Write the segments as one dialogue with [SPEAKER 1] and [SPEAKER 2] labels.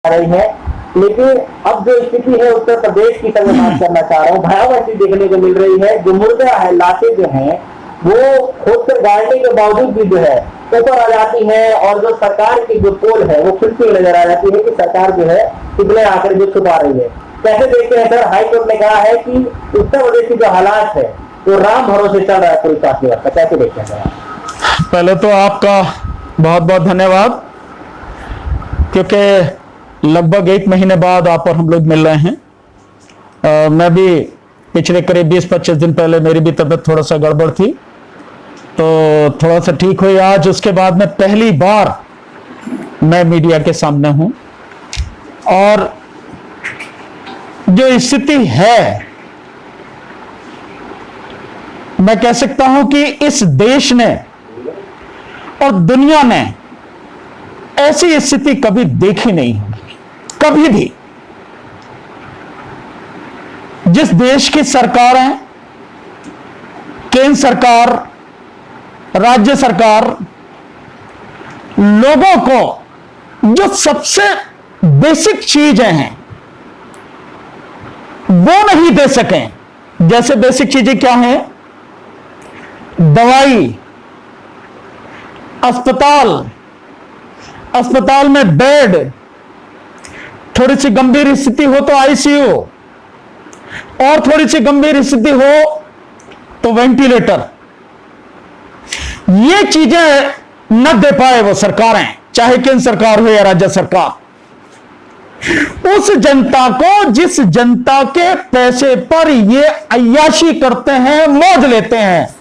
[SPEAKER 1] रही है। लेकिन अब जो स्थिति है उत्तर प्रदेश की मैं बात करना चाह रहा हूँ, भयावह चीज देखने को मिल रही है। जो मुर्दा है, लाशें जो हैं वो खोद कर गाड़ने के बावजूद भी जो है ऊपर आ जाती है, और जो सरकार की जो पोल है वो खुलती हुई नजर आ जाती है कि सरकार जो है कितने आकर जो छुपा रही है। कैसे देखते हैं सर? हाईकोर्ट ने कहा है कि उत्तर प्रदेश की जो हालात है वो राम भरोसे चल रहा है पुलिस स्वास्थ्य व्यवस्था। कैसे देखते हैं सर?
[SPEAKER 2] पहले तो आपका बहुत बहुत धन्यवाद, क्योंकि लगभग 1 महीने बाद आप और हम लोग मिल रहे हैं। मैं भी पिछले करीब 20-25 दिन पहले मेरी भी तबीयत थोड़ा सा गड़बड़ थी, तो थोड़ा सा ठीक हुई आज। उसके बाद में पहली बार मैं मीडिया के सामने हूं, और जो स्थिति है मैं कह सकता हूं कि इस देश ने और दुनिया ने ऐसी स्थिति कभी देखी नहीं होगी, कभी भी। जिस देश की सरकारें, केंद्र सरकार, राज्य सरकार, लोगों को जो सबसे बेसिक चीजें हैं वो नहीं दे सकें। जैसे बेसिक चीजें क्या हैं? दवाई, अस्पताल में बेड, थोड़ी सी गंभीर स्थिति हो तो आईसीयू, और थोड़ी सी गंभीर स्थिति हो तो वेंटिलेटर। ये चीजें न दे पाए वो सरकारें, चाहे केंद्र सरकार हो या राज्य सरकार, उस जनता को जिस जनता के पैसे पर ये अय्याशी करते हैं, मौज लेते हैं,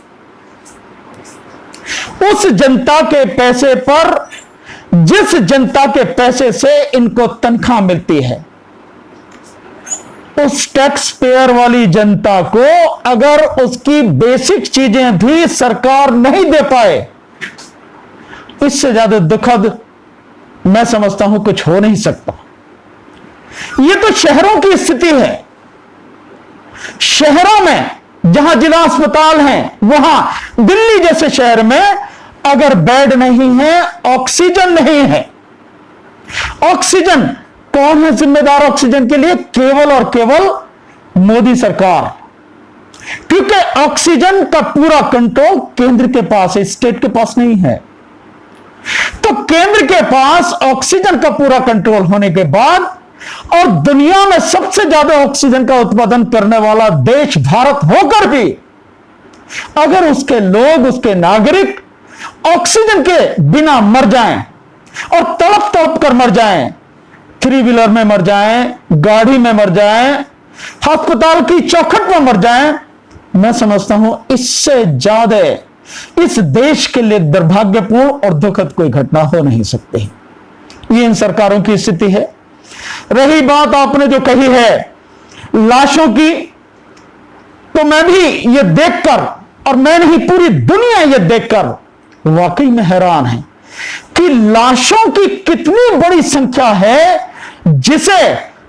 [SPEAKER 2] उस जनता के पैसे पर, जिस जनता के पैसे से इनको तनख्वाह मिलती है, उस टैक्स पेयर वाली जनता को अगर उसकी बेसिक चीजें भी सरकार नहीं दे पाए, इससे ज्यादा दुखद मैं समझता हूं कुछ हो नहीं सकता। यह तो शहरों की स्थिति है। शहरों में जहां जिला अस्पताल हैं, वहां दिल्ली जैसे शहर में अगर बेड नहीं है, ऑक्सीजन नहीं है। ऑक्सीजन कौन है जिम्मेदार ऑक्सीजन के लिए? केवल और केवल मोदी सरकार, क्योंकि ऑक्सीजन का पूरा कंट्रोल केंद्र के पास है, स्टेट के पास नहीं है। तो केंद्र के पास ऑक्सीजन का पूरा कंट्रोल होने के बाद, और दुनिया में सबसे ज्यादा ऑक्सीजन का उत्पादन करने वाला देश भारत होकर भी, अगर उसके लोग, उसके नागरिक ऑक्सीजन के बिना मर जाएं और तड़प तड़प कर मर जाएं, 3 व्हीलर में मर जाएं, गाड़ी में मर जाएं, अस्पताल की चौखट में मर जाएं, मैं समझता हूं इससे ज्यादा इस देश के लिए दुर्भाग्यपूर्ण और दुखद कोई घटना हो नहीं सकती। ये इन सरकारों की स्थिति है। रही बात आपने जो कही है लाशों की, तो मैं भी ये देखकर, और मैं नहीं पूरी दुनिया ये देखकर वाकई में हैरान है कि लाशों की कितनी बड़ी संख्या है जिसे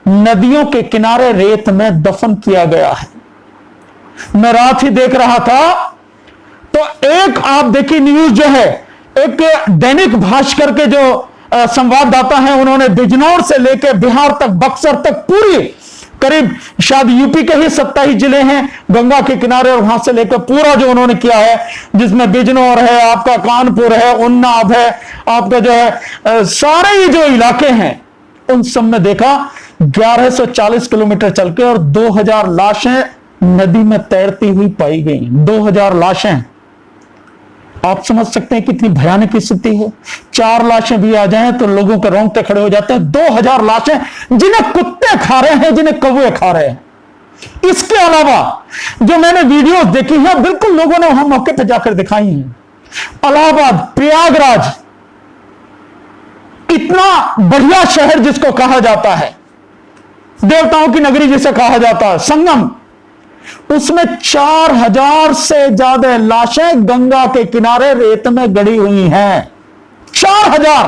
[SPEAKER 2] नदियों के किनारे रेत में दफन किया गया है। मैं रात ही देख रहा था, तो एक आप देखिए न्यूज जो है, एक दैनिक भास्कर के जो संवाददाता हैं, उन्होंने बिजनौर से लेकर बिहार तक, बक्सर तक, पूरी करीब शायद यूपी के ही 27 जिले हैं गंगा के किनारे, और वहां से लेकर पूरा जो उन्होंने किया है, जिसमें बिजनौर है, आपका कानपुर है, उन्नाव है, आपका जो है सारे ये जो इलाके हैं, उन सब में देखा 1140 किलोमीटर चल के और 2000 लाशें नदी में तैरती हुई पाई गई। 2000 लाशें, आप समझ सकते हैं कितनी भयानक स्थिति है। 4 लाशें भी आ जाएं तो लोगों के रोंगटे खड़े हो जाते हैं। 2000 लाशें जिन्हें कुत्ते खा रहे हैं, जिन्हें कौवे खा रहे हैं। इसके अलावा जो मैंने वीडियोस देखी हैं, बिल्कुल लोगों ने वहां मौके पर जाकर दिखाई हैं। इलाहाबाद, प्रयागराज, इतना बढ़िया शहर जिसको कहा जाता है, देवताओं की नगरी जिसे कहा जाता है, संगम, उसमें 4000 से ज्यादा लाशें गंगा के किनारे रेत में गड़ी हुई हैं। 4000।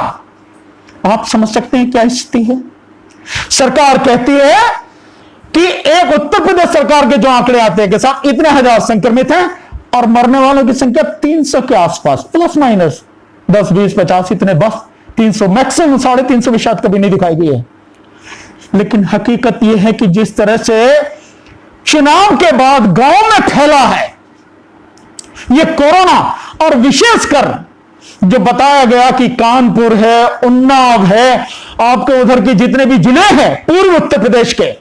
[SPEAKER 2] आप समझ सकते हैं क्या स्थिति है। सरकार कहती है कि एक उत्तर प्रदेश सरकार के जो आंकड़े आते हैं कि साहब इतने हजार संक्रमित हैं, और मरने वालों की संख्या 300 के आसपास, प्लस माइनस 10, 20, 50, इतने, बस 300 मैक्सिमम, 350 भी शायद कभी नहीं दिखाई गई है। लेकिन हकीकत यह है कि जिस तरह से चुनाव के बाद गांव में फैला है यह कोरोना, और विशेषकर जो बताया गया कि कानपुर है, उन्नाव है, आपके उधर के जितने भी जिले हैं पूर्व उत्तर प्रदेश के,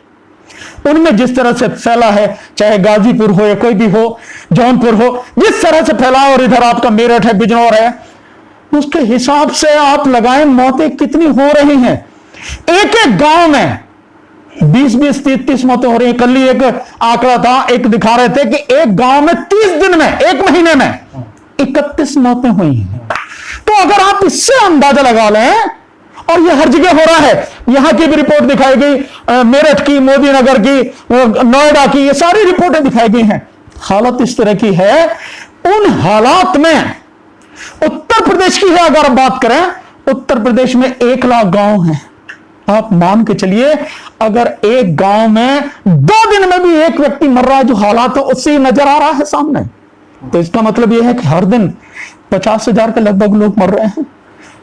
[SPEAKER 2] उनमें जिस तरह से फैला है, चाहे गाजीपुर हो या कोई भी हो, जौनपुर हो, जिस तरह से फैला, और इधर आपका मेरठ है, बिजनौर है, उसके हिसाब से आप लगाएं मौतें कितनी हो रही हैं। एक एक गांव में 20-20, 30-30 मौतें हो रही हैं। कल ही एक आंकड़ा था, एक दिखा रहे थे कि एक गांव में 30 दिन में, एक महीने में 31 मौतें हुई हैं। तो अगर आप इससे अंदाजा लगा लें, और यह हर जगह हो रहा है, यहां की भी रिपोर्ट दिखाई गई, मेरठ की, मोदी नगर की, नोएडा की, ये सारी रिपोर्टें दिखाई गई हैं। हालत इस तरह की है। उन हालात में उत्तर प्रदेश की है, अगर बात करें, उत्तर प्रदेश में 1 लाख गांव हैं। आप मान के चलिए, अगर एक गांव में 2 दिन में भी एक व्यक्ति मर रहा है, जो हालात है उससे नजर आ रहा है सामने, तो इसका मतलब यह है कि हर दिन 50,000 के लगभग लोग मर रहे हैं।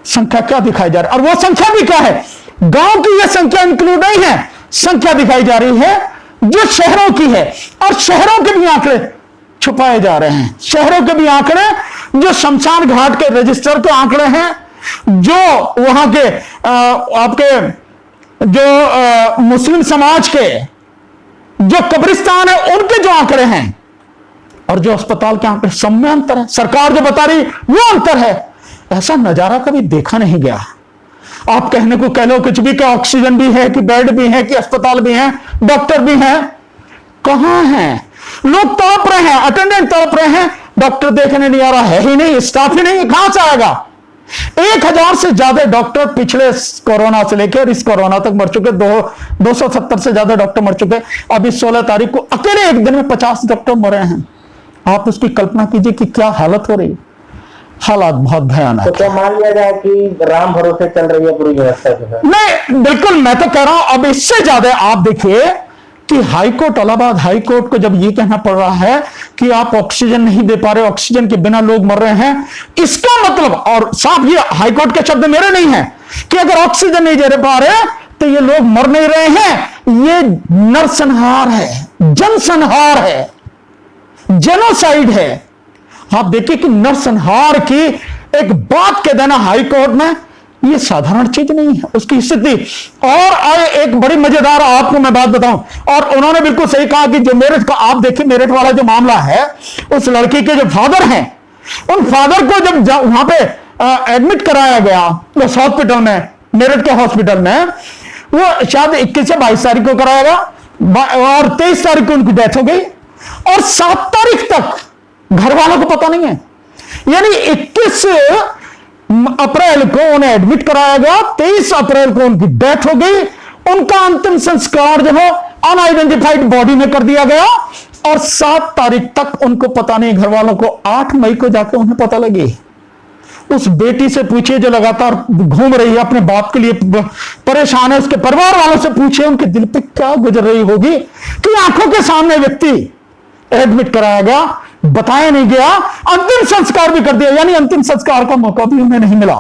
[SPEAKER 2] संख्या क्या दिखाई जा रही है, और वो संख्या भी क्या है, गांव की यह संख्या इंक्लूड नहीं है, संख्या दिखाई जा रही है जो शहरों की है, और शहरों के भी आंकड़े छुपाए जा रहे हैं। शहरों के भी आंकड़े जो शमशान घाट के रजिस्टर के आंकड़े हैं, जो वहां के आपके जो मुस्लिम समाज के जो कब्रिस्तान है उनके जो आंकड़े हैं, और जो अस्पताल के आंकड़े, सब में अंतर है। सरकार जो बता रही वो अंतर है। ऐसा नजारा कभी देखा नहीं गया। आप कहने को कह लो कुछ भी, कि ऑक्सीजन भी है, कि बेड भी है, कि अस्पताल भी है, डॉक्टर भी हैं, कहां हैं? लोग तड़प रहे हैं, अटेंडेंट तड़प रहे हैं, डॉक्टर देखने नहीं आ रहा, है ही नहीं, स्टाफ ही नहीं, कहां से आएगा? 1000 से ज्यादा डॉक्टर पिछले कोरोना से लेकर इस कोरोना तक मर चुके, 270 से ज्यादा डॉक्टर मर चुके। अभी 16 तारीख को अकेले एक दिन में 50 डॉक्टर मरे हैं। आप उसकी कल्पना कीजिए कि क्या हालत हो रही है। हालात बहुत भयानक।
[SPEAKER 1] तो क्या मान लिया जाए कि राम भरोसे चल रही है पूरी व्यवस्था जो है?
[SPEAKER 2] नहीं, बिल्कुल, मैं तो कह रहा हूं अब इससे ज्यादा आप देखिए कि हाईकोर्ट, इलाहाबाद हाईकोर्ट को जब ये कहना पड़ रहा है कि आप ऑक्सीजन नहीं दे पा रहे, ऑक्सीजन के बिना लोग मर रहे हैं, इसका मतलब, और साफ ये हाईकोर्ट के शब्द मेरे नहीं है, कि अगर ऑक्सीजन नहीं दे पा रहे तो ये लोग मर नहीं रहे हैं, ये नरसंहार है, जनसंहार है, जेनोसाइड है। आप देखिए कि नरसंहार की एक बात कह देना हाईकोर्ट में, ये साधारण चीज नहीं है उसकी स्थिति। और एक बड़ी मजेदार आपको मैं बात बताऊं, और उन्होंने बिल्कुल सही कहा कि जो मेरठ का, आप देखिए मेरठ वाला जो मामला है, उस लड़की के जो फादर हैं, उन फादर को जब वहां पे एडमिट कराया गया उस हॉस्पिटल में, मेरठ के हॉस्पिटल में, वो शायद 21 या 22 तारीख को कराया गया, और 23 तारीख को उनकी डेथ हो गई, और 7 तारीख तक घर वालों को पता नहीं है। यानी 21 अप्रैल को उन्हें एडमिट कराया गया, 23 अप्रैल को उनकी डेथ हो गई, उनका अंतिम संस्कार जो है अनआइडेंटिफाइड बॉडी में कर दिया गया, और 7 तारीख तक उनको पता नहीं घर वालों को। 8 मई को जाके उन्हें पता लगी। उस बेटी से पूछिए जो लगातार घूम रही है, अपने बाप के लिए परेशान है, उसके परिवार वालों से पूछिए उनके दिल पे क्या गुजर रही होगी कि आंखों के सामने व्यक्ति एडमिट कराया गया, बताया नहीं गया, अंतिम संस्कार भी कर दिया, यानी अंतिम संस्कार का मौका भी उन्हें नहीं मिला,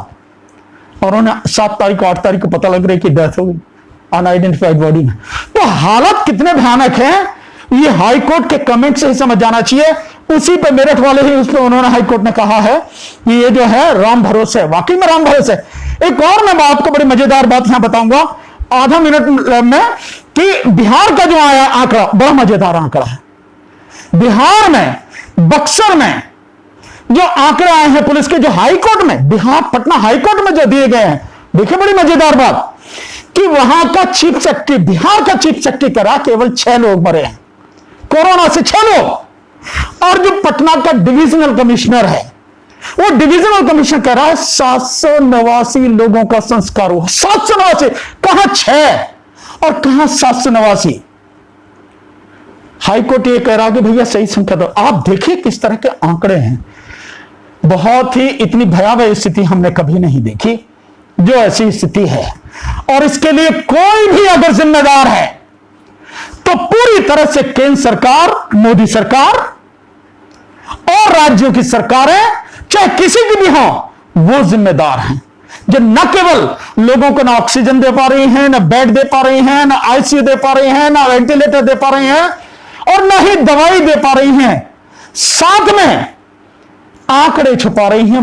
[SPEAKER 2] और उन्हें 7 तारीख को 8 तारीख को पता लग रही कि डेथ हो गई अनआइडेंटिफाइड बॉडी में। तो हालत कितने भयानक है, ये हाईकोर्ट के कमेंट से ही समझ जाना चाहिए। उसी पे मेरठ वाले ही, उस पर उन्होंने हाईकोर्ट ने कहा है कि ये जो है राम भरोसे, वाकई में राम भरोसे। एक और मैं आपको बड़ी मजेदार बात यहां बताऊंगा आधा मिनट में, कि बिहार का जो आया आंकड़ा बड़ा मजेदार आंकड़ा है। बिहार में, बक्सर में जो आंकड़े आए हैं पुलिस के, जो हाईकोर्ट में, बिहार पटना हाईकोर्ट में जो दिए गए हैं, देखिए बड़ी मजेदार बात, कि वहां का चीफ सेक्रेटरी, बिहार का चीफ सेक्रेटरी करा केवल 6 लोग मरे हैं कोरोना से, 6 लोग। और जो पटना का डिविजनल कमिश्नर है, वो डिविजनल कमिश्नर कह रहा है 789 लोगों का संस्कार हुआ। 789, कहां 6 और कहां 789? हाईकोर्ट ये कह रहा कि भैया सही संख्या दो। आप देखिए किस तरह के आंकड़े हैं। बहुत ही इतनी भयावह स्थिति हमने कभी नहीं देखी जो ऐसी स्थिति है, और इसके लिए कोई भी अगर जिम्मेदार है तो पूरी तरह से केंद्र सरकार, मोदी सरकार और राज्यों की सरकारें, चाहे किसी की भी हो, वो जिम्मेदार हैं। जो न केवल लोगों को ना ऑक्सीजन दे पा रही हैं, ना बेड दे पा रही हैं, ना आईसीयू दे पा रही हैं, ना वेंटिलेटर दे पा रही हैं, और ना ही दवाई दे पा रही हैं, साथ में आंकड़े छुपा रही हैं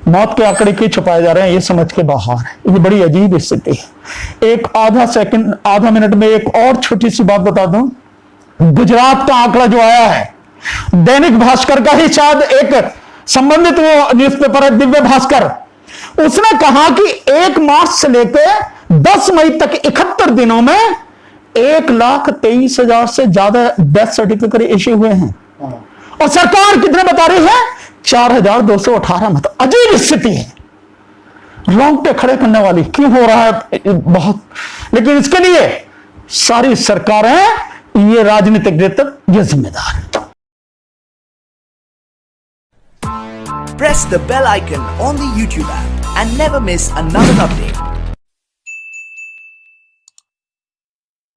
[SPEAKER 2] मौत के आंकड़े क्यों छुपाए जा रहे हैं, ये समझ के बाहर है। ये बड़ी अजीब स्थिति है। एक आधा मिनट में एक और छोटी सी बात बता दूं। गुजरात का आंकड़ा जो आया है, दैनिक भास्कर का ही शायद एक संबंधित न्यूज़पेपर है, दिव्य भास्कर, उसने कहा कि 1 मार्च से लेकर 10 मई तक 71 दिनों में 1,23,000 से ज्यादा डेथ सर्टिफिकेट इश्यू हुए हैं, और सरकार कितने बता रही है? 4,218। मतलब अजीब स्थिति है, रोंगटे खड़े करने वाली। क्यों हो रहा है बहुत, लेकिन इसके लिए सारी सरकारें, ये राजनीतिक नेतृत्व, ये जिम्मेदार है।
[SPEAKER 3] Press the bell icon on the YouTube app and never miss another update.